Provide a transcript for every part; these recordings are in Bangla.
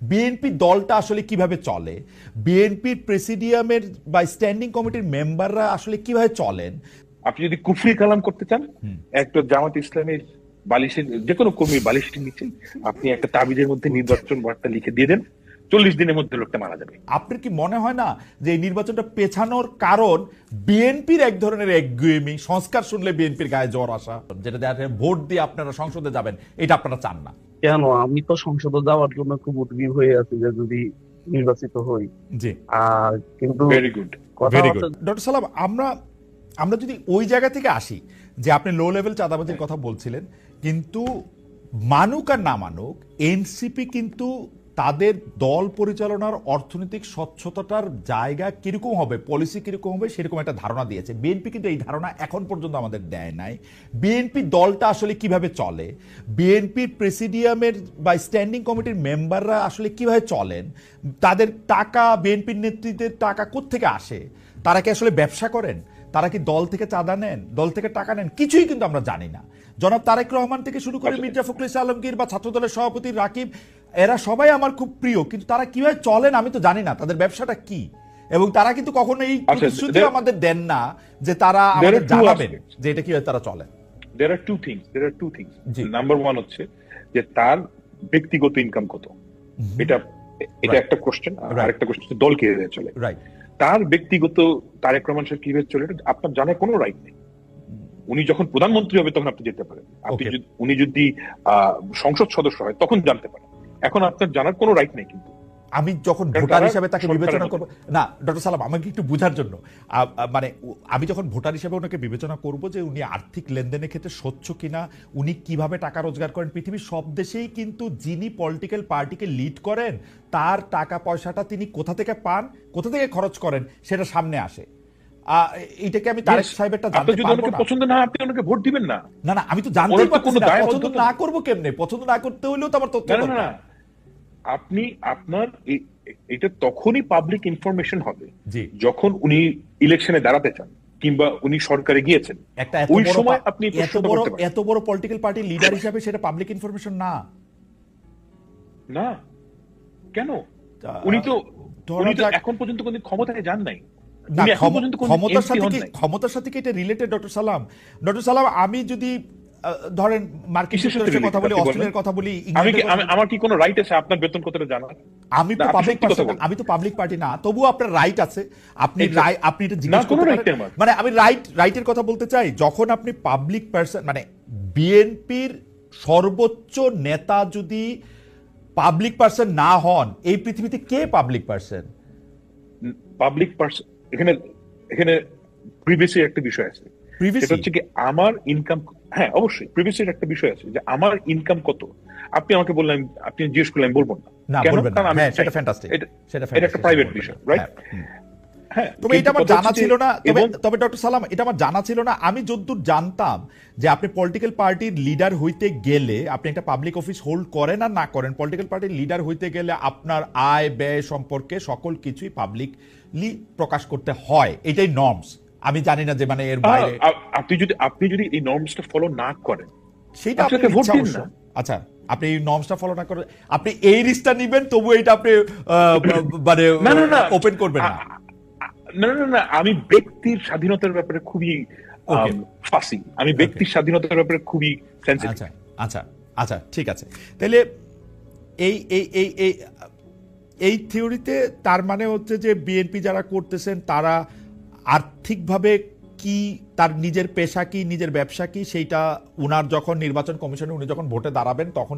বিএনপি দলটা আসলে কিভাবে চলে, বিএনপির প্রেসিডিয়ামের বা স্ট্যান্ডিং কমিটির মেম্বাররা আসলে কিভাবে চলেন। আপনি যদি কুফরি কালাম করতে চান, একটা জামাত ইসলামের বালিশের যে কোনো কর্মীর বালিশের নিচে আপনি একটা তাবিজের মধ্যে নির্বাচন বার্তা লিখে দিয়ে দেন, 40 দিনের মধ্যে লোকটা মারা যাবে। আপনার কি মনে হয় না যে এই নির্বাচনটা পেছানোর কারণ বিএনপির এক ধরনের একগুয়েমি, সংস্কার শুনলে বিএনপির গায়ে জ্বর আসা, যেটা দেখা ভোট দিয়ে আপনারা সংসদে যাবেন, এটা আপনারা চান না? কেন, আমি তো সংসদে যাওয়ার জন্য খুব উদ্গ্রীব হয়ে আছি যে যদি নির্বাচিত হই। জি, আর কিন্তু ভেরি গুড, কথা ভেরি হচ্ছে, গুড। ডক্টর সালাম, আমরা যদি ওই জায়গা থেকে আসি যে আপনি লো লেভেল চাঁদাবাজির কথা বলছিলেন, কিন্তু মানুক আর না মানুক, এনসিপি কিন্তু তাদের দল পরিচালনার অর্থনৈতিক স্বচ্ছতাটার জায়গা কিরকম হবে, পলিসি কিরকম হবে, সেরকম একটা ধারণা দিয়েছে। বিএনপি কিন্তু এই ধারণা এখন পর্যন্ত আমাদের দেয় নাই। বিএনপি দলটা আসলে কিভাবে চলে, বিএনপির প্রেসিডিয়ামের বা স্ট্যান্ডিং কমিটির মেম্বাররা আসলে কিভাবে চলেন, তাদের টাকা, বিএনপির নেতৃত্বের টাকা কোত্থেকে আসে, তারা কি আসলে ব্যবসা করেন, তারা কি দল থেকে চাঁদা নেন, দল থেকে টাকা নেন, কিছুই কিন্তু আমরা জানি না। জনাব তারেক রহমান থেকে শুরু করে মির্জা ফখরুল ইসলাম আলমগীর বা ছাত্রদলের সভাপতি রাকিব, এরা সবাই আমার খুব প্রিয়, কিন্তু তারা কিভাবে চলেন আমি তো জানি না, তাদের ব্যবসাটা কি। এবং তারা কিন্তু কখনো এই প্রতিশ্রুতি আমাদের দেন না যে তারা আমাদের জানাবেন যে এটা কিভাবে তারা চলেন। there are two things. Number 1 হচ্ছে যে তার ব্যক্তিগত ইনকাম কত, এটা একটা কোশ্চেন। আর একটা কোশ্চেন দল কিভাবে চলে। রাইট। তার ব্যক্তিগত তারেক রহমান সাহেব কিভাবে চলে এটা আপনার জানার কোনো রাইট নেই। উনি যখন প্রধানমন্ত্রী হবে তখন আপনি যেতে পারেন, উনি যদি সংসদ সদস্য হয় তখন জানতে পারেন। এখন আপনার জানার কোনো রাইট নেই। কিন্তু আমি যখন ভোটার হিসেবে তাকে বিবেচনা করব না, ডক্টর সালাম আমাকে একটু বোঝার জন্য, মানে আমি যখন ভোটার হিসেবে ওনাকে বিবেচনা করব যে উনি আর্থিক লেনদেনের ক্ষেত্রে স্বচ্ছ কিনা, উনি কিভাবে টাকা রোজগার করেন, পৃথিবীর সব দেশেই কিন্তু যিনি পলিটিক্যাল পার্টিকে লিড করেন তার টাকা পয়সাটা তিনি কোথা থেকে পান, কোথা থেকে খরচ করেন, সেটা সামনে আসে। এইটাকে আমি তারেক সাহেবেরটা জানতে পারবো না। পছন্দ না আপনি ওনাকে ভোট দিবেন না। না না, আমি তো জানতে পারছি না, পছন্দ না করব কেমনে, পছন্দ না করতে হইলেও তো আমার তথ্য দরকার। আপনি আপনার এটা তখনই পাবলিক ইনফরমেশন হবে যখন উনি ইলেকশনে দাঁড়াতে চান কিংবা উনি সরকারে গিয়েছেন। ওই সময় আপনি এত বড় পলিটিক্যাল পার্টি লিডার হিসেবে সেটা পাবলিক ইনফরমেশন না। না কেন? উনি তো এখন পর্যন্ত কোন ক্ষমতায় যান নাই। ক্ষমতার সাথে কি এটা রিলেটেড ডক্টর সালাম? ডক্টর সালাম, আমি যদি ধরেন মার্কিন যুক্তরাষ্ট্রের কথা বলি, অস্ট্রেলিয়ার কথা বলি, আমার কি কোনো রাইট আছে আপনার বেতন কতটা জানার? আমি তো পাবলিক পার্সন, আমি তো পাবলিক পার্টি না, তবুও আপনার রাইট আছে। আপনি এটা জিজ্ঞেস করতে পারেন। মানে আমি রাইটের কথা বলতে চাই, যখন আপনি পাবলিক পার্সন, মানে বিএনপির সর্বোচ্চ নেতা যদি পাবলিক পার্সন না হন, এই পৃথিবীতে কে পাবলিক পার্সন? পাবলিক পার্সন এখানে প্রিভিয়াসের একটা বিষয় আছে, সেটা হচ্ছে কি আমার ইনকাম। হ্যাঁ অবশ্যই প্রিভিয়াসের একটা বিষয় আছে যে আমার ইনকাম কত। আপনি আমাকে বললেন, আপনি জিজ্ঞেস করলেন, বলবো না কেন? কারণ সেটা ফ্যান্টাস্টিক, এটা একটা প্রাইভেট বিষয়, রাইট? হ্যাঁ, তবে এটা আমার জানা ছিল না। তবে ডক্টর সালাম, এটা আমার জানা ছিল না। আমি যতদূর জানতাম যে আপনি পলিটিক্যাল পার্টির লিডার হইতে গেলে, আপনি একটা পাবলিক অফিস হোল্ড করেন আর না করেন, পলিটিক্যাল পার্টির লিডার হইতে গেলে আপনার আয় ব্যয় সম্পর্কে সকল কিছুই পাবলিকলি প্রকাশ করতে হয়, এটাই নর্মস। আমি জানি না যে মানে এর বাইরে আপনি যদি এই নর্মসটা ফলো না করেন সেটা আপনাকে ভোট দিন না। আচ্ছা, আপনি এই নর্মসটা ফলো না করেন, আপনি এই রিস্কটা নেবেন, তবু এটা আপনি মানে ওপেন করবেন না। না, আমি ব্যক্তির স্বাধীনতার ব্যাপারে খুবই ফাসি, আমি ব্যক্তির স্বাধীনতার ব্যাপারে খুবই সেনসিটিভ। আচ্ছা আচ্ছা, ঠিক আছে। তাহলে এই থিওরিতে তার মানে হচ্ছে যে বিএনপি যারা করতেছেন তারা আর্থিকভাবে কি, তার নিজের পেশা কি, নিজের ব্যবসা কি, সেইটা উনার যখন নির্বাচন কমিশনে উনি যখন ভোটে দাঁড়াবেন তখন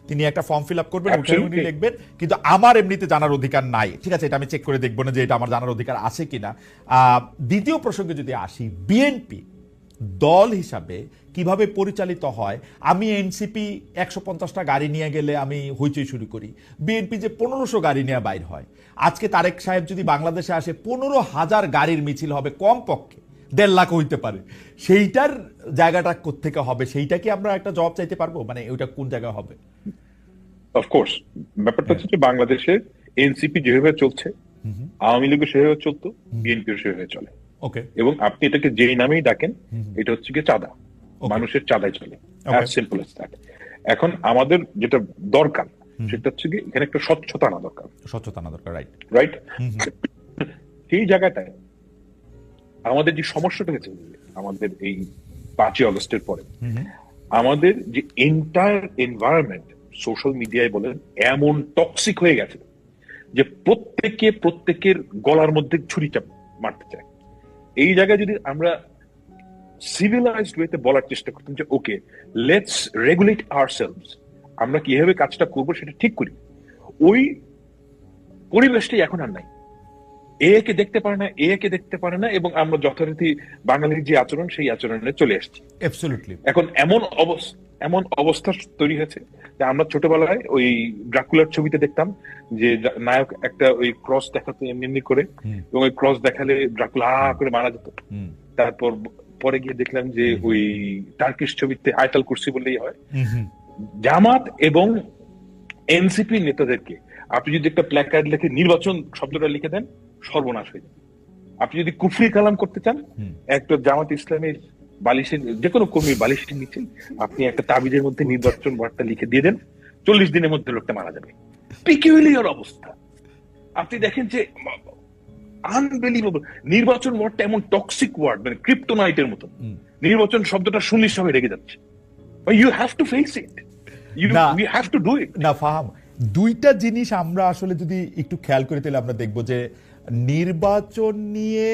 তিনি একটা ফর্ম ফিল আপ করবেন, উনি লিখবেন, কিন্তু আমার এমনিতে জানার অধিকার নাই। ঠিক আছে, এটা আমি চেক করে দেখবো না যে এটা আমার জানার অধিকার আছে কিনা। দ্বিতীয় প্রসঙ্গে যদি আসি, বিএনপি দল হিসাবে কিভাবে পরিচালিত হয়। আমি এনসিপি 150টা গাড়ি নিয়ে গেলে আমি হইচই শুরু করি, বিএনপি যে 1500 গাড়ি নিয়ে বাইর হয়। আজকে তারেক সাহেব যদি বাংলাদেশে আসে, 15,000 গাড়ির মিছিল হবে, কম পক্ষে 1.5 লাখ হইতে পারে। সেইটার জায়গাটা কোত্থেকে হবে, সেইটা কি আমরা একটা জবাব চাইতে পারবো? মানে ওইটা কোন জায়গায় হবে? অফকোর্স ব্যাপারটা হচ্ছে বাংলাদেশে এনসিপি যেভাবে চলছে, আওয়ামী লীগ সেভাবে চলতো, বিএনপি সেভাবে চলে। ওকে, এবং আপনি এটাকে যেই নামেই ডাকেন, এটা হচ্ছে কি চাঁদা, মানুষের চাঁদায় চলে, অ্যাজ সিম্পল অ্যাজ দ্যাট। এখন আমাদের যেটা দরকার সেটা হচ্ছে কি এখানে একটা স্বচ্ছতা আনা দরকার, স্বচ্ছতা আনা দরকার, রাইট। রাইট? সেই জায়গাটায় আমাদের যে সমস্যাটা হয়েছে আমাদের এই 5ই আগস্টের পরে, আমাদের যে এন্টায়ার এনভায়রনমেন্ট সোশ্যাল মিডিয়ায় বলেন এমন টক্সিক হয়ে গেছে যে প্রত্যেকের গলার মধ্যে ছুরি চাপ মারতে চায়। এই জায়গায় যদি আমরা সিভিলাইজড ওয়েতে বলার চেষ্টা করতাম যে ওকে লেটস রেগুলেট আওয়ারসেলভস, আমরা কিভাবে কাজটা করবো সেটা ঠিক করি, ওই পরিবেশটাই এখন আর নাই। একে দেখতে পারে না এবং আমরা যথারীতি বাঙালির যে আচরণ সেই আচরণে চলে আসছি। অ্যাবসলিউটলি। এখন এমন অবস্থা তৈরি হয়েছে যে আমরা ছোটবেলায় ওই ড্রাকুলার ছবিতে দেখতাম যে নায়ক একটা ওই ক্রস দেখাতো এমনি করে, এবং ওই ক্রস দেখালে ড্রাকুলা করে মারা যেত। তারপর পরে গিয়ে দেখলাম যে ওই টার্কিশ ছবিতে আয়তাল কুরসি বললেই হয়। জামাত এবং এনসিপি নেতাদেরকে আপনি যদি একটা প্ল্যাকার্ড লিখে নির্বাচন শব্দটা লিখে দেন, সর্বনাশ হয়ে যাবে। আপনি যদি কুফরি কালাম করতে চান, একটা জামাত ইসলামের বালিশের যে কোনো কর্মীর বালিশের নিচে আপনি একটা তাবিজের মধ্যে নির্বাচন বার্তা লিখে দিয়ে দেন, 40 দিনের মধ্যে লোকটা মারা যাবে। পিকিউলিয়ার অবস্থা। আপনি দেখেন যে আনবিলিভেবল, নির্বাচন ওয়ার্ডটা এমন টক্সিক ওয়ার্ড, মানে ক্রিপ্টোনাইটের মতো। নির্বাচন শব্দটা শুনলে সবাই রেগে যাচ্ছে। You have to face it, you have to do it. না ফাহাম, দুইটা জিনিস আমরা আসলে যদি একটু খেয়াল করি তাহলে আমরা দেখব যে নির্বাচন নিয়ে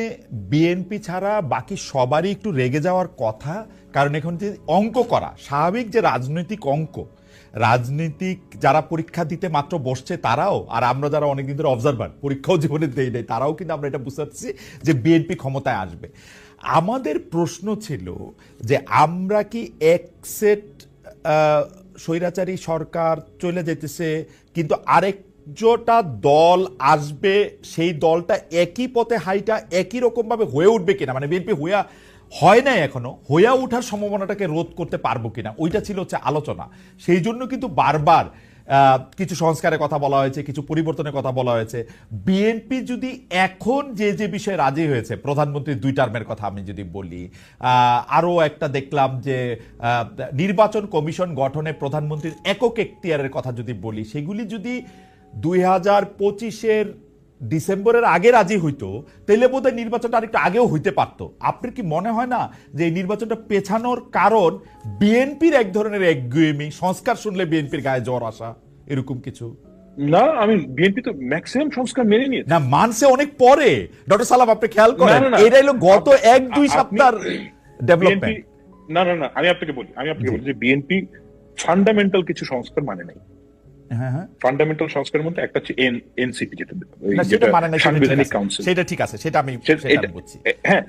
বিএনপি ছাড়া বাকি সবারই একটু রেগে যাওয়ার কথা। কারণ এখন যে অঙ্ক করা স্বাভাবিক, যে রাজনৈতিক অঙ্ক, রাজনীতিক যারা পরীক্ষা দিতে মাত্র বসছে তারাও, আর আমরা যারা অনেকদিন ধরে অবজারভার পরীক্ষাও জীবনে দেই নাই, তারাও কিন্তু আমরা এটা বুঝতে পারছি যে বিএনপি ক্ষমতায় আসবে। আমাদের প্রশ্ন ছিল যে আমরা কি একসেট স্বৈরাচারী সরকার চলে যেতেছে, কিন্তু আরেকটা দল আসবে, সেই দলটা একই পথে হাইটা একই রকম ভাবে হয়ে উঠবে কিনা, মানে বিএনপি হয় নাই এখনো, হইয়া ওঠার সম্ভাবনাটাকে রোধ করতে পারবো কিনা, ওইটা ছিল হচ্ছে আলোচনা। সেই জন্য কিন্তু বারবার কিছু সংস্কারের কথা বলা হয়েছে, কিছু পরিবর্তনের কথা বলা হয়েছে। বিএনপি যদি এখন যে বিষয়ে রাজি হয়েছে, প্রধানমন্ত্রীর 2 টার্মের কথা আমি যদি বলি, আরও একটা দেখলাম যে নির্বাচন কমিশন গঠনে প্রধানমন্ত্রীর একক এখতিয়ারের কথা যদি বলি, সেগুলি যদি 2025-এর ডিসেম্বরের আগে রাজি হইতো তাহলে বোধহয় নির্বাচনটা আরেকটু আগেও হইতে পারতো। আপনার কি মনে হয় না যে এই নির্বাচনটা পেছানোর কারণ বিএনপির এক ধরনের একগুয়েমি, সংস্কার শুনলে বিএনপির গায়ে জ্বর আসা, এরকম কিছু? না, আমি বিএনপি তো ম্যাক্সিমাম সংস্কার মেনে নিয়েছে। না, মানছে অনেক পরে। ডক্টর সালাম, আপনি খেয়াল করেন এটা হলো গত 1-2 সপ্তাহ ডেভেলপমেন্ট। না, আমি আপনাকে বলি যে বিএনপি ফান্ডামেন্টাল কিছু সংস্কার মানে নাই। ফান্ডামেন্টাল সংস্কারের মধ্যে একটা হচ্ছে এনসিপি, যেটা সাংবিধানিক কাউন্সিল, সেটা ঠিক আছে, সেটা আমি বুঝছি। হ্যাঁ,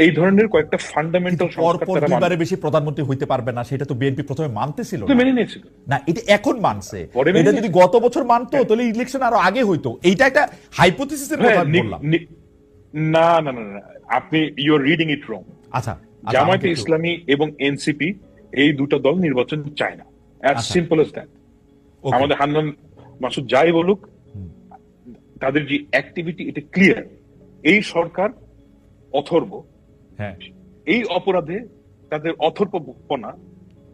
এই ধরনের কয়েকটা ফান্ডামেন্টাল সংস্কার তারা দুইবারে বেশি প্রধানমন্ত্রী হইতে পারবে না, সেটা তো বিএনপি প্রথমে মানতেছিল না, মেনে নিয়েছিল না। এটা এখন মানছে। এটা যদি গত বছর মানতো তাহলে ইলেকশন আরো আগে হইতো। এইটা একটা হাইপোথিসিসের কথা বললাম। না, আপনি ইউ আর রিডিং ইট রং। আচ্ছা, জামায়াতে ইসলামী এবং এনসিপি এই দুটো দল নির্বাচন চায় না, অ্যাজ সিম্পল অ্যাজ দ্যাট। আমাদের হান্নান মাসুদ যাই বলুক, তাদের যে অ্যাক্টিভিটি এটা ক্লিয়ার। এই সরকার অথর্ব, এই অপরাধে তাদের অথর্বপনা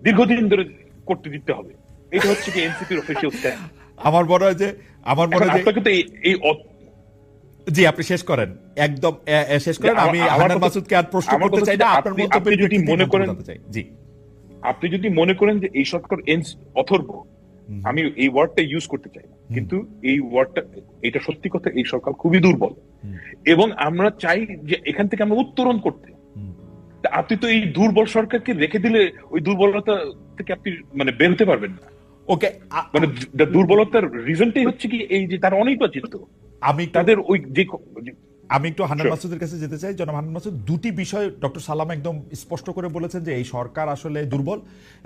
দীর্ঘদিন ধরে করতে দিতে হবে। এটা হচ্ছে কি এনসিপির অফিসিয়াল স্ট্যান্ড। আমার মনে হয় যে আপনাকে তো এই জি, আপনি শেষ করেন, একদম শেষ করেন। আমি হান্নান মাসুদকে আর প্রশ্ন করতে চাই না, আপনার মন্তব্য যদি মনে করেন, জি, আপনি যদি মনে করেন যে এই সরকার অথর্ব, আমি এই ওয়ার্ডটা ইউজ করতে চাই, কিন্তু এই ওয়ার্ডটা, এটা সত্যি কথা, এই সরকার খুবই দুর্বল এবং আমরা চাই যে এখান থেকে আমরা উত্তরণ করতে। আপনি তো এই দুর্বল সরকারকে রেখে দিলে ওই দুর্বলতা থেকে আপনি মানে বের হতে পারবেন না। ওকে, মানে দুর্বলতার রিজনটাই হচ্ছে কি এই যে তারা অনির্বাচিত। আমি তাদের ওই যে আমি একটু হান্নান মাসুদের কাছে যেতে চাই। জনাব হান্নান মাসুদ, দুটি বিষয় ডক্টর সালাম একদম স্পষ্ট করে বলেছেন যে এই সরকার আসলে দুর্বল,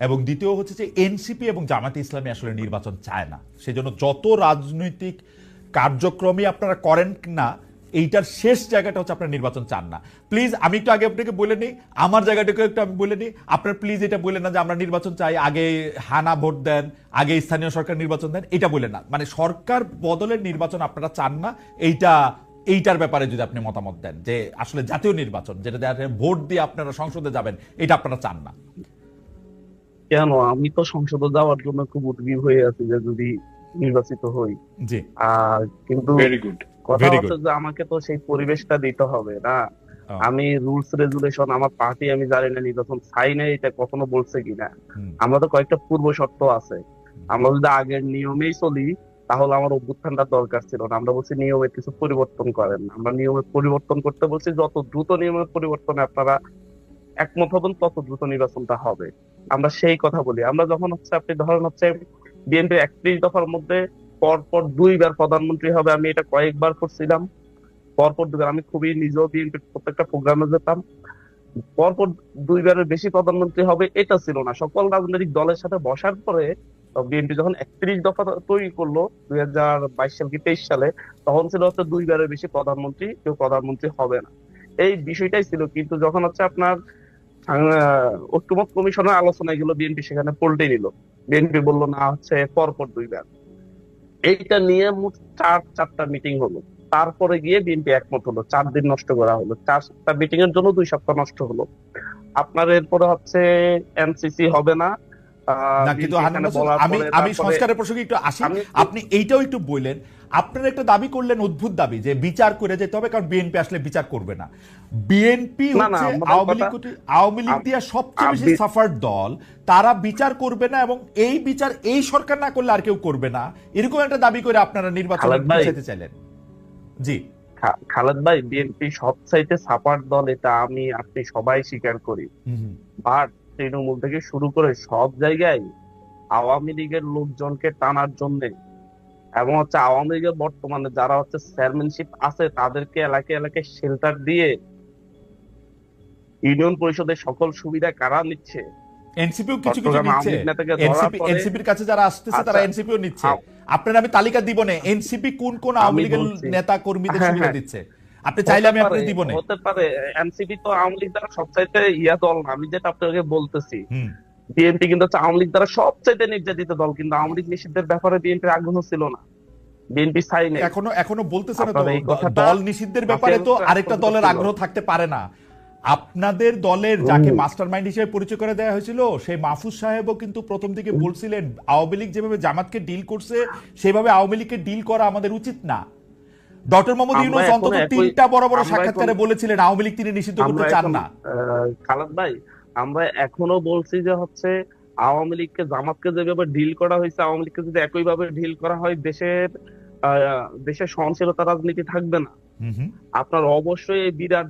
এবং দ্বিতীয় হচ্ছে যে এনসিপি এবং জামায়াতে ইসলামী আসলে নির্বাচন চায় না। সেজন্য যত রাজনৈতিক কার্যক্রমই আপনারা করেন না, এইটার শেষ জায়গাটা হচ্ছে আপনার নির্বাচন চান না। প্লিজ, আমি একটু আগে আপনাকে বলে নিই, আমার জায়গাটাকে একটু আমি বলে নিই। আপনার প্লিজ এটা বলে না যে আমরা নির্বাচন চাই, আগে হানা ভোট দেন, আগে স্থানীয় সরকার নির্বাচন দেন, এটা বলে না। মানে সরকার বদলের নির্বাচন আপনারা চান না, এইটার ব্যাপারে যদি আপনি মতামত দেন যে আসলে জাতীয় নির্বাচন, যেটা ভোট দিয়ে আপনারা সংসদে যাবেন, এটা আপনারা চান না কেন? আমি তো সংসদে যাওয়ার জন্য খুব উদ্গ্রীব হয়ে আছি যে যদি নির্বাচিত হই। জি, কিন্তু ভেরি গুড। কথা ভেরি হচ্ছে গুড। যে আমাকে তো সেই পরিবেশটা দিতে হবে না। আমি রুলস রেজুলেশন, আমার পার্টি, আমি জানি না নির্বাচন চাই না এটা কখনো বলছে কিনা। আমরা তো কয়েকটা পূর্ব শর্ত আছে। আমরা যদি আগের নিয়মেই চলি তাহলে আমার অভ্যুত্থানটা দরকার ছিল না। আমরা বলছি নিয়মের কিছু পরিবর্তন করেন, আমরা নিয়মের পরিবর্তন করতে বলছি। যত দ্রুত নিয়মের পরিবর্তনে আপনারা একমত হবেন তত দ্রুত নির্বাচনটা হবে, আমরা সেই কথা বলি। আমরা যখন হচ্ছে আপনি ধরেন হচ্ছে বিএনপি 31 দফার মধ্যে পরপর 2বার প্রধানমন্ত্রী হবে, আমি এটা কয়েকবার করছিলাম, পরপর 2বার। আমি খুবই নিজেও বিএনপির প্রত্যেকটা প্রোগ্রামে যেতাম। পরপর 2বারের বেশি প্রধানমন্ত্রী হবে এটা ছিল না। সকল রাজনৈতিক দলের সাথে বসার পরে বিএনপি যখন 31 দফা তৈরি করলো 2022 সাল কি 23 সালে, তখন ছিল হচ্ছে 2বারের বেশি প্রধানমন্ত্রী কেউ প্রধানমন্ত্রী হবে না, এই বিষয়টাই ছিল। কিন্তু যখন হচ্ছে আপনার ঐক্যমত কমিশনের আলোচনায় গেল, বিএনপি সেখানে পল্টে নিল। বিএনপি বললো না হচ্ছে পরপর 2বার। এইটা নিয়ে মোট চারটা মিটিং হলো, তারপরে গিয়ে বিএনপি একমত হলো। 4 দিন নষ্ট করা হলো, 4টা মিটিং এর জন্য 2 সপ্তাহ নষ্ট হলো। আপনার এরপরে হচ্ছে এনসিসি হবে না, না, কিন্তু বিএনপি হান্নান এখানে মাসুদ, বলার আমি পরে আমি তারপরে সংস্কারের প্রসঙ্গে একটু আসি। আমি আপনি এইটাও একটু বললেন, আপনারা একটা দাবি করলেন, অদ্ভুত দাবি, যে বিচার করে যেতে হবে, কারণ বিএনপি আসলে বিচার করবে না। বিএনপি না না হচ্ছে আমাদের আওয়ামী লীগ কথা দিয়ে সবচেয়ে বেশি সাফার দল, তারা বিচার করবে না, এবং এই বিচার এই সরকার না করলে আর কেউ করবে না, এরকম একটা দাবি করে আপনারা নির্বাচন খালেদ ভাই, পিছাইতে চাইলেন। জি, খালেদ ভাই, বিএনপি সবচাইতে সাপার দল, এটা আমি আপনি সবাই স্বীকার করি। বাট তৃণমূল থেকে শুরু করে সব জায়গায় আওয়ামী লীগের লোকজনকে টানার জন্য, এবং হচ্ছে আওয়ামী লীগের বর্তমানে যারা হচ্ছে চেয়ারম্যানশিপ আছে তাদেরকে এলাকায় এলাকায় শেল্টার দিয়ে ইউনিয়ন পরিষদের সকল সুবিধা কারা নিচ্ছে? এনসিপিও কিছু কিছু চট্টগ্রাম আওয়ামী নিচ্ছে। লীগ নেতাকে ধরার পরে, এনসিপির কাছে যারা আসতেছে তারা আচ্ছা, এনসিপিও নিচ্ছে। আ- আপনার আমি তালিকা দিব না এনসিপি কোন কোন আওয়ামী আমি লীগের বলছি, নেতা কর্মীদের হ্যাঁ সুবিধা হ্যাঁ, দিচ্ছে। আপনি চাইলে আমি আপনাকে দিব না। হতে পারে। এনসিপি তো আওয়ামী লীগ দ্বারা সবচাইতে দল না, আমি যেটা আপনাকে বলতেছি। হুম। বিএনপি কিন্তু হচ্ছে আওয়ামী লীগ দ্বারা সবচাইতে নির্যাতিত দল, কিন্তু আওয়ামী লীগ নিষিদ্ধের ব্যাপারে বিএনপির আগ্রহ ছিল না, বিএনপি চাই নাই। এখনো এখনো বলতেছে না তো, আপনার এই কথাটা দল নিষিদ্ধের ব্যাপারে তো রাফেল আরেকটা দলের ছিল। আগ্রহ থাকতে পারে না। আপনাদের দলের যাকে মাস্টার মাইন্ড হিসেবে পরিচয় করে দেওয়া হয়েছিল, সেই মাহফুজ সাহেবও কিন্তু প্রথম দিকে বলছিলেন আওয়ামী লীগ যেভাবে জামাতকে ডিল করছে সেভাবে আওয়ামী লীগকে ডিল করা আমাদের উচিত না। ডক্টর মোহাম্মদ আমরা ইউনূস অন্তত এখনো 3টা বড় বড় আমরা সাক্ষাৎকারে এখন বলেছিলেন আওয়ামী লীগ তিনি নিষিদ্ধ করতে আমরা চান এখন না। খালেদ ভাই, আমরা এখনো বলছি যে হচ্ছে আওয়ামী লীগকে জামাতকে যেভাবে ডিল করা হয়েছে, আওয়ামী লীগকে যদি একইভাবে ডিল করা হয়, দেশের সহনশীলতা রাজনীতি থাকবে না। হুম হুম। আপনার অবশ্যই এই বিরাট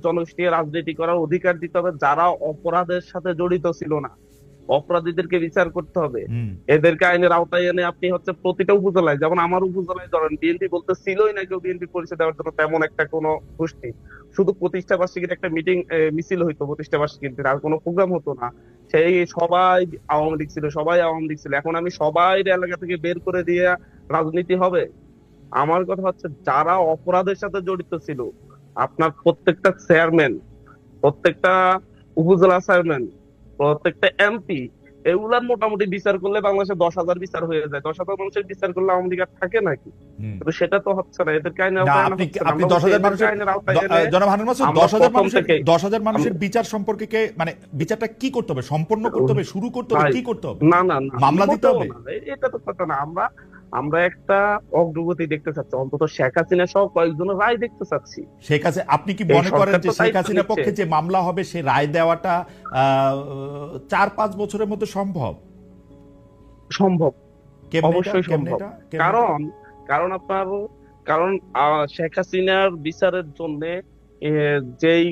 জনগোষ্ঠীকে রাজনীতি করার অধিকার দিতে হবে। যারা অপরাধের সাথে জড়িত ছিল না, অপরাধীদেরকে বিচার করতে হবে, হুম। এদেরকে আইনের আওতায় এনে আপনি হচ্ছে প্রতিটা উপজেলায়, যেমন আমার উপজেলায় ধরেন বিএনপি বলতে ছিলই না কেউ বিএনপি পরিচয় দেওয়ার জন্য তেমন একটা কোনো গোষ্ঠী। শুধু প্রতিষ্ঠা বার্ষিকীর একটা মিছিল হইতো, প্রতিষ্ঠা বার্ষিকীর আর কোনো প্রোগ্রাম হতো না। সেই সবাই আওয়ামী লীগ ছিল, সবাই আওয়ামী লীগ ছিল। এখন আমি সবাই এলাকা থেকে বের করে দিয়ে রাজনীতি হবে? আমার কথা হচ্ছে যারা অপরাধের সাথে জড়িত ছিল, আপনার প্রত্যেকটা চেয়ারম্যান, প্রত্যেকটা উপজেলা চেয়ারম্যান, প্রত্যেকটা এমপি, এগুলার মোটামুটি বিচার করলে বাংলাদেশে 10,000 বিচার হয়ে যায়। 10,000 মানুষের বিচার করলে আওয়ামী লীগ আর থাকে নাকি? কিন্তু সেটা তো হচ্ছে না, এদেরকে আইনের না, আওতায় আনা আপনি হচ্ছে না। আপনি আমরা বলছি 10,000 এদেরকে মানুষের আইনের আওতায় এনে জনাব হান্নান মাসুদ, আমরা 10,000 প্রথম মানুষের থেকেই 10,000 মানুষের বিচার সম্পর্কে মানে বিচারটা কি করতে হবে? সম্পন্ন করতে হবে, শুরু করতে হবে, ভাই, কি করতে হবে? না না না, মামলা দিতে মোটেও হবে? না। এটা তো কথা না। আমরা একটা অগ্রগতি দেখতে চাচ্ছি, অন্তত শেখ হাসিনা সহ কয়েকজনের রায় দেখতে চাচ্ছি। শেখ হাসিনা, আপনি কি এই মনে করেন সরকার যে তো শেখ দায়িত্ব হাসিনার পক্ষে নিচ্ছে। যে মামলা হবে সে রায় দেওয়াটা 4-5 বছরের মধ্যে সম্ভব? সম্ভব, কেমনে এটা? অবশ্যই কেমনে সম্ভব। এটা? কেমনে এটা? কারণ কারণ আপনার কারণ শেখ হাসিনার বিচারের জন্য যেই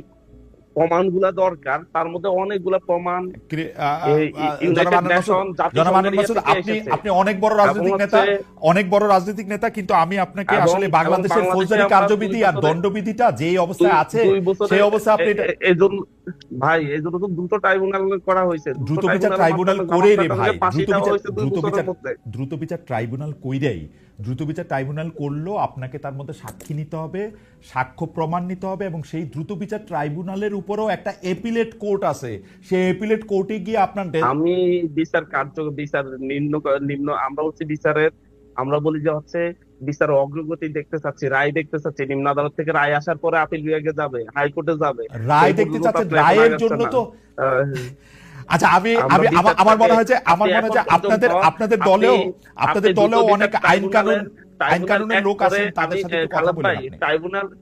প্রমাণগুলা দরকার, তার মধ্যে অনেকগুলা প্রমাণ জনাব ইউনাইটেড আনোয়ার মাসুদ, নেশন জনাব আনোয়ার মাসুদ, থেকে আপনি এসেছে। আপনি অনেক বড় এবং রাজনৈতিক নেতা, হচ্ছে অনেক বড় রাজনৈতিক নেতা, কিন্তু আমি আপনাকে এবং আসলে বাংলাদেশের বাংলাদেশে ফৌজদারি আমরা কার্যবিধি 2 আর বছরে দণ্ডবিধিটা যে অবস্থায় আছে 2 বছরে সেই অবস্থায় আপনি এটা এই জন্য ভাই, এই জন্য তো দুটো ট্রাইব্যুনাল করা হয়েছে। দ্রুত বিচার ট্রাইব্যুনাল করে রে ভাই, দ্রুত বিচার ট্রাইব্যুনাল কইরাই, দ্রুত বিচার ট্রাইব্যুনাল করলেও আপনাকে তার মধ্যে সাক্ষী নিতে হবে, সাক্ষ্য প্রমাণ নিতে হবে, এবং সেই দ্রুত বিচার ট্রাইব্যুনালের উপরেও একটা এপিলেট কোর্ট আছে, সেই এপিলেট কোর্টে গিয়ে আপনার আমি বিচার নিম্ন আমরা বলছি বিচারের, আমরা বলি যে হচ্ছে বিচার অগ্রগতি দেখতে চাচ্ছি, রায় দেখতে চাচ্ছি। নিম্ন আদালত থেকে রায় আসার পরে আপিল বিভাগে যাবে, হাইকোর্টে যাবে, রায় এই দেখতে পর্যন্ত চাচ্ছেন। আপনার এখন রায়ের আগাচ্ছে জন্য না। তো আচ্ছা আমার মনে হয় যে আপনাদের দলেও অনেক আইন কানুনের লোক আছেন, তাদের সাথে একটু কথা বলেন আপনি।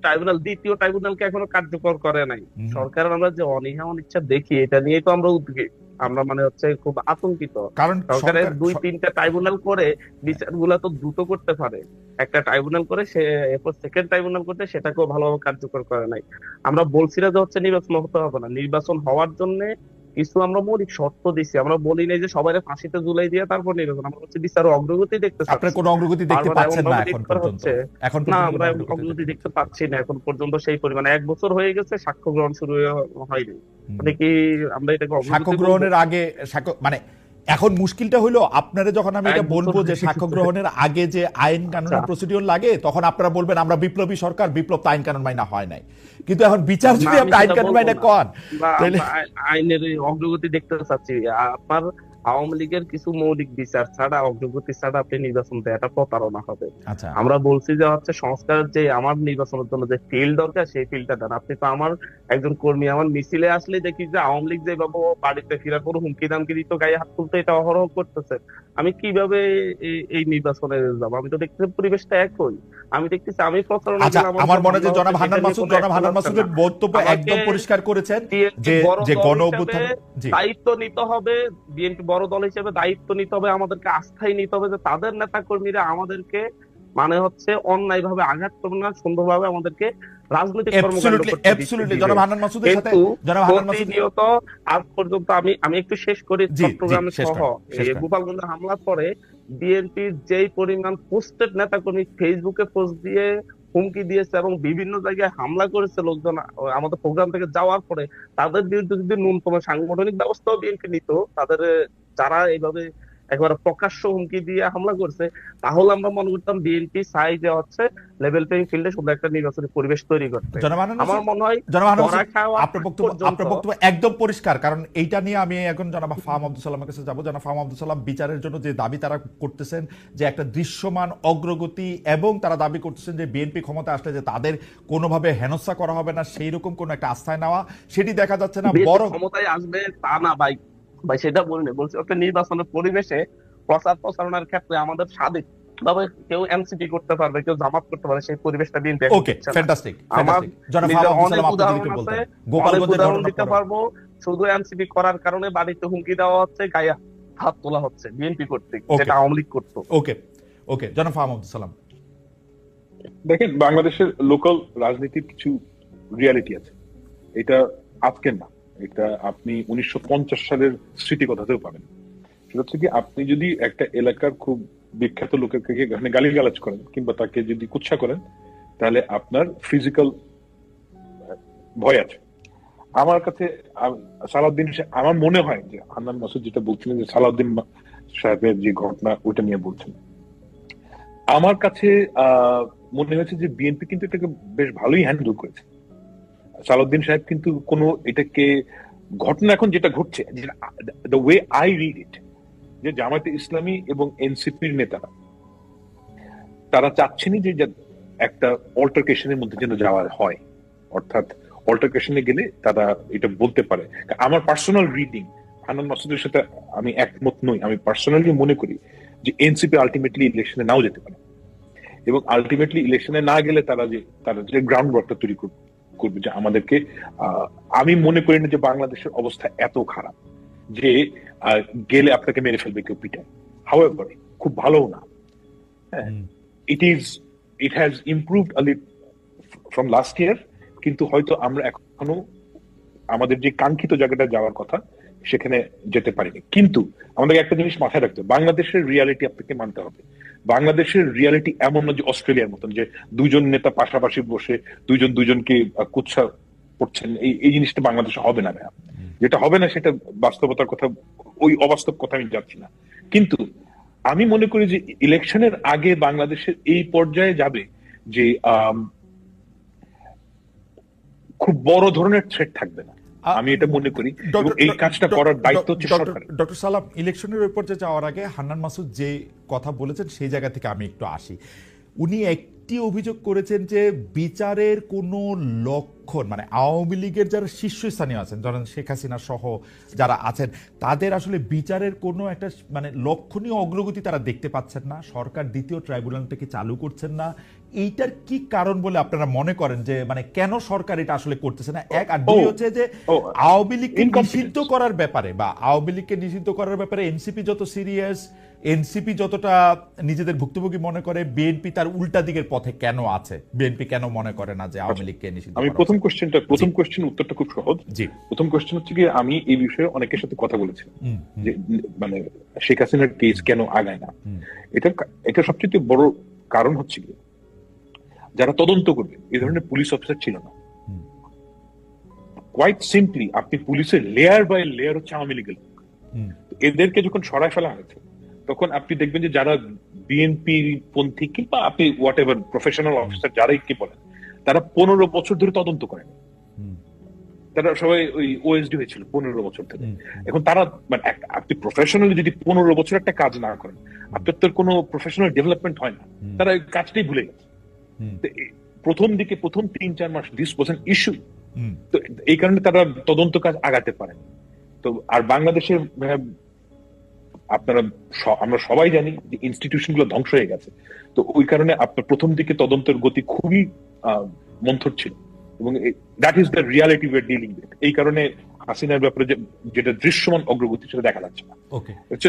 ট্রাইব্যুনাল দ্বিতীয় ট্রাইব্যুনালকে এখনো কার্যকর করে নাই। সরকার আমরা যে অনীহা অনিচ্ছা দেখি, এটা নিয়েই তো আমরা উদ্বিগ্ন, আমরা মানে হচ্ছে খুব আতঙ্কিত। কারণ সরকারের 2-3টা ট্রাইব্যুনাল করে বিচারগুলা তো দ্রুত করতে পারে, একটা ট্রাইব্যুনাল করে সে এরপর সেকেন্ড ট্রাইব্যুনাল করতে সেটাকেও ভালোভাবে কার্যকর করে নাই। আমরা বলছি না যে হচ্ছে নির্বাচন হতে হবে না, নির্বাচন হওয়ার জন্য কিছু আমরা মৌলিক শর্ত দিছি। আমরা বলি নাই যে সবাই ফাঁসিতে ঝুলাই দিয়ে তারপর নির্বাচন, আমরা হচ্ছে বিচার অগ্রগতি দেখতে চাচ্ছি। আপনারা কোনো অগ্রগতি দেখতে পাচ্ছেন না এখন পর্যন্ত? না, আমরা অগ্রগতি দেখতে পাচ্ছি না এখন পর্যন্ত সেই পরিমাণে। 1 বছর হয়ে গেছে, সাক্ষ্য গ্রহণ শুরু হয়নি। মানে কি আমরা এটাকে সাক্ষ্য গ্রহণের আগে মানে এখন মুশকিলটা হলো আপনারা যখন আমি এটা বলবো যে সাক্ষ্য গ্রহণের আগে যে আইন কানুনের প্রসিডিওর লাগে, তখন আপনারা বলবেন আমরা বিপ্লবী সরকার, বিপ্লব তো আইন কানুন মাইনা হয় নাই। কিন্তু এখন বিচার যদি আপনি আইন কানুন মাইনা কন, আইনের অগ্রগতি দেখতে চাচ্ছি। আপনার আওয়ামী লীগের কিছু মৌলিক বিচার ছাড়া, অগ্রগতি ছাড়া আপনি নির্বাচন দেওয়াটা প্রতারণা হবে। আমরা বলছি যে হচ্ছে সংস্কারের যে আমার নির্বাচনের জন্য যে ফিল্ড দরকার সেই ফিল্ডটা দেন। আপনি তো আমার একজন কর্মী, আমার মিছিলে আসলে দেখি যে আওয়ামী লীগ যেভাবে বাড়িতে ফেরার পর হুমকি দামকি দিত, গায়ে হাত তুলতে, এটা অহরহ করতেছে। আমি কিভাবে এই নির্বাচনে যাবো? আমি তো দেখতেছি পরিবেশটা একই, আমি দেখতেছি আমি প্রতারণা। আমার মনে হয় যে জনাব হান্নান মাসুদের বক্তব্য একদম পরিষ্কার করেছেন যে গণ অভ্যুত্থান দায়িত্ব নিতে হবে, বিএনপি বড় দল হিসেবে দায়িত্ব নিতে হবে, আমাদেরকে আস্থায় নিতে হবে যে তাদের নেতা কর্মীরা আমাদেরকে মানে হচ্ছে অন্যায় ভাবে আঘাত করবে না, সুন্দরভাবে আমাদেরকে রাজনৈতিক কর্মকাণ্ড করতে দিবে। প্রতিনিয়ত আজ পর্যন্ত আমি একটু শেষ করি, চট্টগ্রামে সহ গোপালগঞ্জের হামলার পরে বিএনপির যেই পরিমাণ পোস্টেড নেতা কর্মী ফেসবুকে পোস্ট দিয়ে হুমকি দিয়েছে এবং বিভিন্ন জায়গায় হামলা করেছে লোকজন আমাদের প্রোগ্রাম থেকে যাওয়ার পরে, তাদের বিরুদ্ধে যদি ন্যূনতম সাংগঠনিক ব্যবস্থাও বিএনপি নিত, তাদের যারা এইভাবে একবার প্রকাশ্য হুমকি দিয়ে হামলা করছে, তাহলে আমরা মনে করতাম বিএনপি চাই যে হচ্ছে লেভেল প্লেইং ফিল্ডে শুধু একটা নির্বাচনী পরিবেশ তৈরি করতে। আমার মনে হয় আপনার বক্তব্য একদম পরিষ্কার। কারণ এইটা নিয়ে আমি এখন জনাব ফাহাম আব্দুল সালামের কাছে যাবো। জনাব ফাহাম আব্দুল সালাম, বিচারের জন্য যে দাবি তারা করতেছেন যে একটা দৃশ্যমান অগ্রগতি, এবং তারা দাবি করতেছেন যে বিএনপি ক্ষমতা আসলে যে তাদের কোনোভাবে হেনস্থা করা হবে না, সেই রকম কোন একটা আস্থায় নেওয়া, সেটি দেখা যাচ্ছে না। বড় ক্ষমতায় আসবে তা না ভাই, সেটা বলিনি, বলছি একটা নির্বাচনের পরিবেশে প্রচারণার ক্ষেত্রে আমাদের স্বাধীন ভাবে কেউ এনসিপি করতে পারবে, কেউ জামাত করতে পারে, সেই পরিবেশটা বিএনপি উদাহরণ দিতে পারবো। শুধু এনসিপি করার কারণে বাড়িতে হুমকি দেওয়া হচ্ছে, গায়ে হাত তোলা হচ্ছে বিএনপি কর্তৃক, যেটা আওয়ামী লীগ করতো। ওকে জনাব ফাহাম আব্দুল সালাম, দেখেন বাংলাদেশের লোকাল রাজনীতির কিছু রিয়ালিটি আছে, এটা আজকের না, এটা আপনি 1950 সালের স্মৃতি কথাতেও পাবেন। সেটা হচ্ছে কি, আপনি যদি একটা এলাকার খুব বিখ্যাত লোকের গালিগালাজ করেন কিংবা তাকে যদি কুৎসা করেন, তাহলে আপনার ফিজিক্যাল ভয় আছে। আমার কাছে সালাউদ্দিন, আমার মনে হয় যে হান্নান মাসুদ যেটা বলছিলেন যে সালাউদ্দিন সাহেবের যে ঘটনা ওইটা নিয়ে বলছেন, আমার কাছে মনে হয়েছে যে বিএনপি কিন্তু এটাকে বেশ ভালোই হ্যান্ডেল করেছে। সালাউদ্দিন সাহেব কিন্তু কোনো এটাকে ঘটনা এখন যেটা ঘটছে, the way I read it, যে জামায়াতে ইসলামী এবং এনসিপির নেতারা তারা চাচ্ছেনই যে একটা অল্টারকেশনের মধ্যে যেন যাওয়া হয়, অর্থাৎ অল্টারকেশনে গেলে তারা এটা বলতে পারে। আমার পার্সোনাল রিডিং, হান্নান মাসুদের সাথে আমি একমত নই। আমি পার্সোনালি মনে করি যে এনসিপি আলটিমেটলি ইলেকশনে নাও যেতে পারে, এবং আলটিমেটলি ইলেকশনে না গেলে তারা যে গ্রাউন্ড ওয়ার্কটা তৈরি করবে যে আমাদেরকে, আমি মনে করি না যে বাংলাদেশের অবস্থা এত খারাপ যে গেলে আপনাকে মেরে ফেলবে কেউ পিটায়। হাউএভার খুব ভালো না, it has improved a little from last year, কিন্তু হয়তো আমরা এখনো আমাদের যে কাঙ্ক্ষিত জায়গাটা যাওয়ার কথা সেখানে যেতে পারিনি। কিন্তু আমাদের একটা জিনিস মাথায় রাখতে হবে, বাংলাদেশের রিয়ালিটি আপনাকে মানতে হবে। বাংলাদেশের রিয়ালিটি এমন না যে অস্ট্রেলিয়ার মতন যে দুজন নেতা পাশাপাশি বসে দুজনকে কুৎসা করছেন, এই জিনিসটা বাংলাদেশে হবে না। যেটা হবে না সেটা বাস্তবতার কথা, ওই অবাস্তব কথা আমি যাচ্ছি না। কিন্তু আমি মনে করি যে ইলেকশনের আগে বাংলাদেশের এই পর্যায়ে যাবে যে খুব বড় ধরনের থ্রেট থাকবে না, আমি এটা মনে করি। এই কাজটা করার দায়িত্ব হচ্ছে সরকারের। ডক্টর সালাম, ইলেকশনের ওই পর্যায়ে যাওয়ার আগে হান্নান মাসুদ যে কথা বলেছেন সেই জায়গা থেকে আমি একটু আসি। উনি আরেকটি অভিযোগ করেছেন যে বিচারের কোনো লক্ষণ, মানে আওয়ামী লীগের যারা শীর্ষস্থানীয় আছেন, ধরেন শেখ হাসিনা সহ যারা আছেন, তাদের আসলে বিচারের কোনো একটা মানে লক্ষণীয় অগ্রগতি তারা দেখতে পাচ্ছেন না, সরকার দ্বিতীয় ট্রাইব্যুনালটাকে চালু করছেন না। এইটার কি কারণ বলে আপনারা মনে করেন, যে মানে কেন সরকার এটা আসলে করতেছে না? এক, আর দুই হচ্ছে যে আওয়ামী লীগকে নিষিদ্ধ করার ব্যাপারে বা আওয়ামী লীগকে নিষিদ্ধ করার ব্যাপারে এনসিপি যত সিরিয়াস, এনসিপি যতটা নিজেদের ভুক্তভোগী মনে করে, বিএনপি তার উল্টা দিকের পথে কেন আছে? বিএনপি কেন মনে করে না যে আওয়ামী লীগকে নিষিদ্ধ? আমি প্রথম কোশ্চেন উত্তরটা খুব সহজ। জি, প্রথম কোশ্চেন হচ্ছে কি, আমি এই বিষয়ে অনেকের সাথে কথা বলেছি যে মানে শেখ হাসিনার কেস কেন আগায় না। এটা সবচেয়ে বড় কারণ হচ্ছে কি, যারা তদন্ত করবে এই ধরনের পুলিশ অফিসার ছিল না। কোয়াইট সিম্পলি আপনি পুলিশের লেয়ার বাই লেয়ার হচ্ছে আওয়ামী লীগের লোক। এদেরকে যখন সরায় ফেলা হয়েছে, তখন আপনি দেখবেন যে যারা বিএনপি পন্থী কিংবা আপনি হোয়াট এভার প্রফেশনাল অফিসার যারাই কি বলেন, তারা 15 বছর ধরে তদন্ত করেন। তারা সবাই ওই ওএসডি হয়েছিল 15 বছর ধরে। এখন তারা মানে আপনি প্রফেশনালি যদি 15 বছর একটা কাজ না করেন, আপনার তো কোনো প্রফেশনাল ডেভেলপমেন্ট হয় না। তারা ওই কাজটাই ভুলে গেছে। প্রথম 3-4 মাস দিস ওয়াজ অ্যান ইস্যু। তো এই কারণে তারা তদন্ত কাজ আগাতে পারেন। তো আর বাংলাদেশের আমরা সবাই জানি যে ইনস্টিটিউশন গুলো ধ্বংস হয়ে গেছে। তো ওই কারণে আপনার প্রথম দিকে তদন্তের গতি খুবই মন্থর ছিল, এবং that is the reality we are dealing with. এই কারণে হাসিনার ব্যাপারে যেটা দৃশ্যমান অগ্রগতি সেটা দেখা যাচ্ছে না। ওকে, হচ্ছে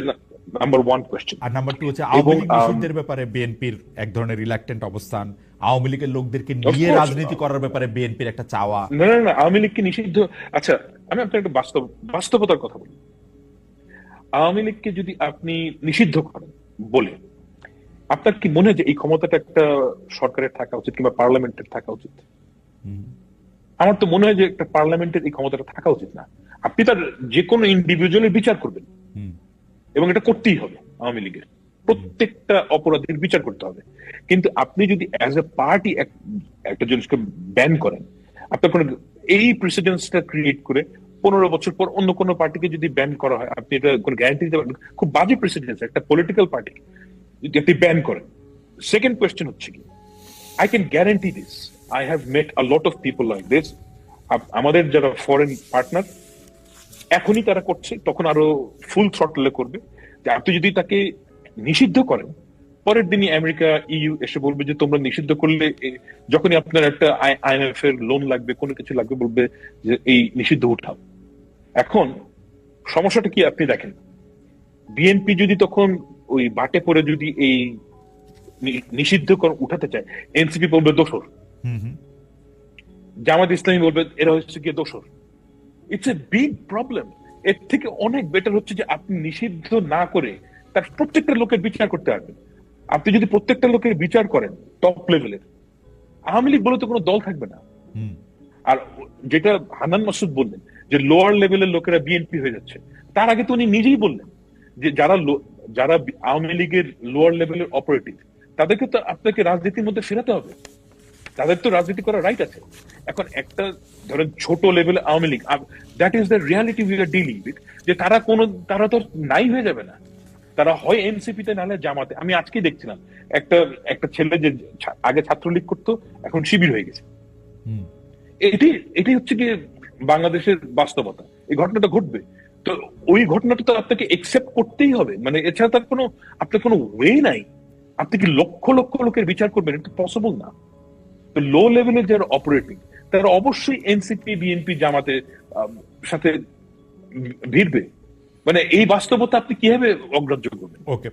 নাম্বার 1 কোশ্চেন। আর নাম্বার 2 হচ্ছে আওয়ামী লীগ নিষিদ্ধের ব্যাপারে বিএনপির এক ধরনের রিলাক্টেন্ট অবস্থান, আওয়ামী লীগের লোকদেরকে নিয়ে রাজনীতি করার ব্যাপারে বিএনপির একটা চাওয়া। না, আওয়ামী লীগকে নিষিদ্ধ, আচ্ছা আমি আপনার একটা বাস্তবতার কথা বলি। আওয়ামী লীগকে যদি আপনি নিষিদ্ধ করেন বলে, আপনার কি মনে হয় যে এই ক্ষমতাটা একটা সরকারের থাকা উচিত কিংবা পার্লামেন্টের থাকা উচিত? আমার তো মনে হয় যে একটা পার্লামেন্টের এই ক্ষমতাটা থাকা উচিত না। আপনি তার যে কোনো ইন্ডিভিজুয়ালের বিচার করবেন, এবং এটা করতেই হবে। আওয়ামী লীগের প্রত্যেকটা অপরাধীর বিচার করতে হবে। কিন্তু আপনি যদি অ্যাজ এ পার্টি একটা জিনিসকে ব্যান করেন, আপনার কোনো এই প্রেসিডেন্সটা ক্রিয়েট করে 15 বছর পর অন্য কোনো পার্টিকে যদি ব্যান করা হয়, আপনি এটা কোনো গ্যারান্টি দিতে পারবেন? খুব বাজে প্রেসিডেন্স একটা পলিটিক্যাল পার্টি যদি আপনি ব্যান করেন। সেকেন্ড কোয়েশ্চেন হচ্ছে কি, I can guarantee this, I have mate a lot of people like this. আমাদের যারা ফরেন পার্টনার এখনই তারা করছে, তখন আরো ফুল থ্রটলে করবে। যে আপনি যদি তাকে নিষিদ্ধ করেন, পরের দিনই আমেরিকা, ইইউ এসে বলবে যে তোমরা নিষিদ্ধ করলে, যখনই আপনার একটা আইএমএফ এর লোন লাগবে, কোনো কিছু লাগবে, বলবে যে এই নিষিদ্ধ উঠাও। এখন সমস্যাটা কি আপনি দেখেন, বিএনপি যদি তখন ওই বাটে পড়ে যদি এই নিষিদ্ধ উঠাতে চায়, এনসিপি বলবে দোসর, জামাত ইসলামী বলবে এরা হচ্ছে গিয়ে দোসর। It's a big problem. এর থেকে অনেক বেটার হচ্ছে যে আপনি নিষিদ্ধ না করে তার প্রত্যেকটা লোকের বিচার করতে পারবেন। আপনি যদি প্রত্যেকটা লোকের বিচার করেন টপ লেভেলের, আওয়ামী লীগ বলে তো কোনো দল থাকবে না। আর যেটা হান্নান মাসুদ বললেন যে লোয়ার লেভেলের লোকেরা বিএনপি হয়ে যাচ্ছে, তার আগে তো উনি নিজেই বললেন যে যারা আওয়ামী লীগের লোয়ার লেভেলের অপারেটিভ, তাদেরকে তো আপনাকে রাজনীতির মধ্যে ফেরাতে হবে। তাদের তো রাজনীতি করার রাইট আছে। এখন একটা ধরেন ছোট লেভেলে Awami League, that is the reality we are dealing with, যে তারা তো নাই হয়ে যাবে না। তারা হয় এনসিপিতে, নাহলে জামাতে। আমি আজকে দেখছিলাম একটা ছেলে যে আগে ছাত্রলীগ করতো, এখন শিবির হয়ে গেছে। এটাই হচ্ছে কি বাংলাদেশের বাস্তবতা। এই ঘটনাটা ঘটবে, তো ওই ঘটনাটা তো আপনাকে একসেপ্ট করতেই হবে। মানে এছাড়া তার আপনার কোনো ওয়ে নাই। আপনি কি লক্ষ লক্ষ লোকের বিচার করবেন? এটা পসিবল না। তো লো লেভেলের যারা অপারেটিং, তারা অবশ্যই এনসিপি, বিএনপি, জামাতের সাথে ভিড়বে। মানে এই বাস্তবতা আপনি কিভাবে অগ্রাহ্য করবেন? ওকে।